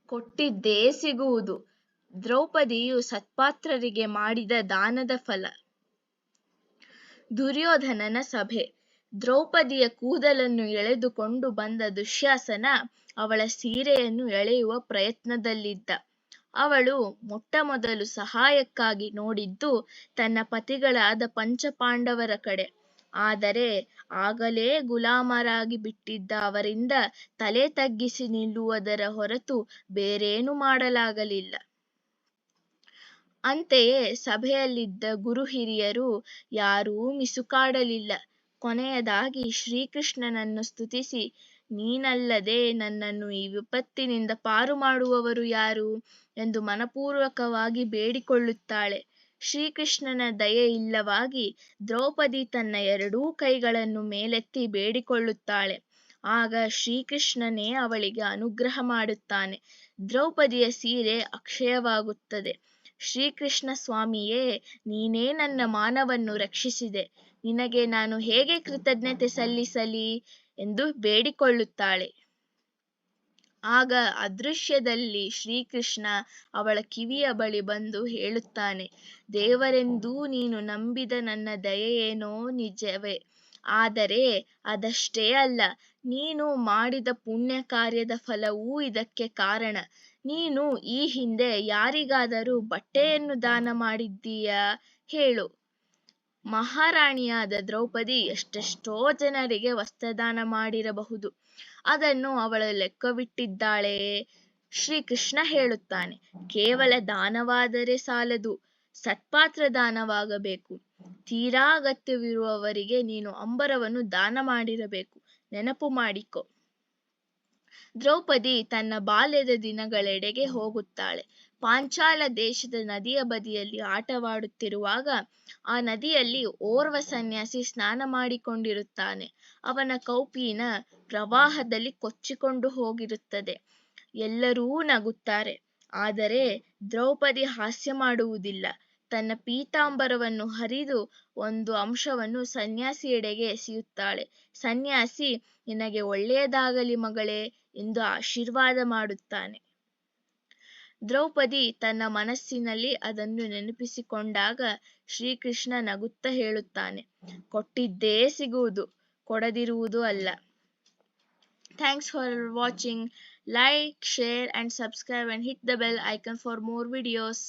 ಕೊಟ್ಟಿದ್ದೇ ಸಿಗುವುದು. ದ್ರೌಪದಿಯು ಸತ್ಪಾತ್ರರಿಗೆ ಮಾಡಿದ ದಾನದ ಫಲ. ದುರ್ಯೋಧನನ ಸಭೆ. ದ್ರೌಪದಿಯ ಕೂದಲನ್ನು ಎಳೆದುಕೊಂಡು ಬಂದ ದುಶ್ಯಾಸನ ಅವಳ ಸೀರೆಯನ್ನು ಎಳೆಯುವ ಪ್ರಯತ್ನದಲ್ಲಿದ್ದ. ಅವಳು ಮೊಟ್ಟಮೊದಲು ಸಹಾಯಕ್ಕಾಗಿ ನೋಡಿದ್ದು ತನ್ನ ಪತಿಗಳಾದ ಪಂಚಪಾಂಡವರ ಕಡೆ. ಆದರೆ ಆಗಲೇ ಗುಲಾಮರಾಗಿ ಬಿಟ್ಟಿದ್ದ ಅವರಿಂದ ತಲೆ ತಗ್ಗಿಸಿ ನಿಲ್ಲುವುದರ ಹೊರತು ಬೇರೇನೂ ಮಾಡಲಾಗಲಿಲ್ಲ. ಅಂತೆಯೇ ಸಭೆಯಲ್ಲಿದ್ದ ಗುರು ಹಿರಿಯರು ಯಾರೂ ಮಿಸುಕಾಡಲಿಲ್ಲ. ಕೊನೆಯದಾಗಿ ಶ್ರೀಕೃಷ್ಣನನ್ನು ಸ್ತುತಿಸಿ, ನೀನಲ್ಲದೆ ನನ್ನನ್ನು ಈ ವಿಪತ್ತಿನಿಂದ ಪಾರು ಮಾಡುವವರು ಯಾರು ಎಂದು ಮನಪೂರ್ವಕವಾಗಿ ಬೇಡಿಕೊಳ್ಳುತ್ತಾಳೆ. ಶ್ರೀಕೃಷ್ಣನ ದಯೆ ಇಲ್ಲವಾಗಿ ದ್ರೌಪದಿ ತನ್ನ ಎರಡೂ ಕೈಗಳನ್ನು ಮೇಲೆತ್ತಿ ಬೇಡಿಕೊಳ್ಳುತ್ತಾಳೆ. ಆಗ ಶ್ರೀಕೃಷ್ಣನೇ ಅವಳಿಗೆ ಅನುಗ್ರಹ ಮಾಡುತ್ತಾನೆ. ದ್ರೌಪದಿಯ ಸೀರೆ ಅಕ್ಷಯವಾಗುತ್ತದೆ. ಶ್ರೀಕೃಷ್ಣ ಸ್ವಾಮಿಯೇ, ನೀನೇ ನನ್ನ ಮಾನವನ್ನು ರಕ್ಷಿಸಿದೆ, ನಿನಗೆ ನಾನು ಹೇಗೆ ಕೃತಜ್ಞತೆ ಸಲ್ಲಿಸಲಿ ಎಂದು ಬೇಡಿಕೊಳ್ಳುತ್ತಾಳೆ. ಆಗ ಅದೃಶ್ಯದಲ್ಲಿ ಶ್ರೀಕೃಷ್ಣ ಅವಳ ಕಿವಿಯ ಬಳಿ ಬಂದು ಹೇಳುತ್ತಾನೆ, ದೇವರೆಂದೂ ನೀನು ನಂಬಿದ ನನ್ನ ದಯೆಯೇನೋ ನಿಜವೇ, ಆದರೆ ಅದಷ್ಟೇ ಅಲ್ಲ, ನೀನು ಮಾಡಿದ ಪುಣ್ಯ ಕಾರ್ಯದ ಫಲವೂ ಇದಕ್ಕೆ ಕಾರಣ. ನೀನು ಈ ಹಿಂದೆ ಯಾರಿಗಾದರೂ ಬಟ್ಟೆಯನ್ನು ದಾನ ಮಾಡಿದ್ದೀಯಾ ಹೇಳು. ಮಹಾರಾಣಿಯಾದ ದ್ರೌಪದಿ ಎಷ್ಟೆಷ್ಟೋ ಜನರಿಗೆ ವಸ್ತ್ರದಾನ ಮಾಡಿರಬಹುದು. ಅದನ್ನು ಅವಳು ಲೆಕ್ಕವಿಟ್ಟಿದ್ದಾಳೆಯೇ? ಶ್ರೀಕೃಷ್ಣ ಹೇಳುತ್ತಾನೆ, ಕೇವಲ ದಾನವಾದರೆ ಸಾಲದು, ಸತ್ಪಾತ್ರ ದಾನವಾಗಬೇಕು. ತೀರಾ ಅಗತ್ಯವಿರುವವರಿಗೆ ನೀನು ಅಂಬರವನ್ನು ದಾನ ಮಾಡಿರಬೇಕು, ನೆನಪು ಮಾಡಿಕೊ. ದ್ರೌಪದಿ ತನ್ನ ಬಾಲ್ಯದ ದಿನಗಳೆಡೆಗೆ ಹೋಗುತ್ತಾಳೆ. ಪಾಂಚಾಲ ದೇಶದ ನದಿಯ ಬದಿಯಲ್ಲಿ ಆಟವಾಡುತ್ತಿರುವಾಗ ಆ ನದಿಯಲ್ಲಿ ಓರ್ವ ಸನ್ಯಾಸಿ ಸ್ನಾನ ಮಾಡಿಕೊಂಡಿರುತ್ತಾನೆ. ಅವನ ಕೌಪೀನ ಪ್ರವಾಹದಲ್ಲಿ ಕೊಚ್ಚಿಕೊಂಡು ಹೋಗಿರುತ್ತದೆ. ಎಲ್ಲರೂ ನಗುತ್ತಾರೆ. ಆದರೆ ದ್ರೌಪದಿ ಹಾಸ್ಯ ಮಾಡುವುದಿಲ್ಲ. ತನ್ನ ಪೀತಾಂಬರವನ್ನು ಹರಿದು ಒಂದು ಅಂಶವನ್ನು ಸನ್ಯಾಸಿಯೆಡೆಗೆ ಎಸೆಯುತ್ತಾಳೆ. ಸನ್ಯಾಸಿ, ನಿನಗೆ ಒಳ್ಳೆಯದಾಗಲಿ ಮಗಳೇ ಎಂದು ಆಶೀರ್ವಾದ ಮಾಡುತ್ತಾನೆ. ದ್ರೌಪದಿ ತನ್ನ ಮನಸ್ಸಿನಲ್ಲಿ ಅದನ್ನು ನೆನಪಿಸಿಕೊಂಡಾಗ ಶ್ರೀಕೃಷ್ಣ ನಗುತ್ತಾ ಹೇಳುತ್ತಾನೆ, ಕೊಟ್ಟಿದ್ದೇ ಸಿಗುವುದು, ಕೊಡದಿರುವುದು ಅಲ್ಲ. Thanks for watching. Like, share and subscribe and hit the bell icon for more videos.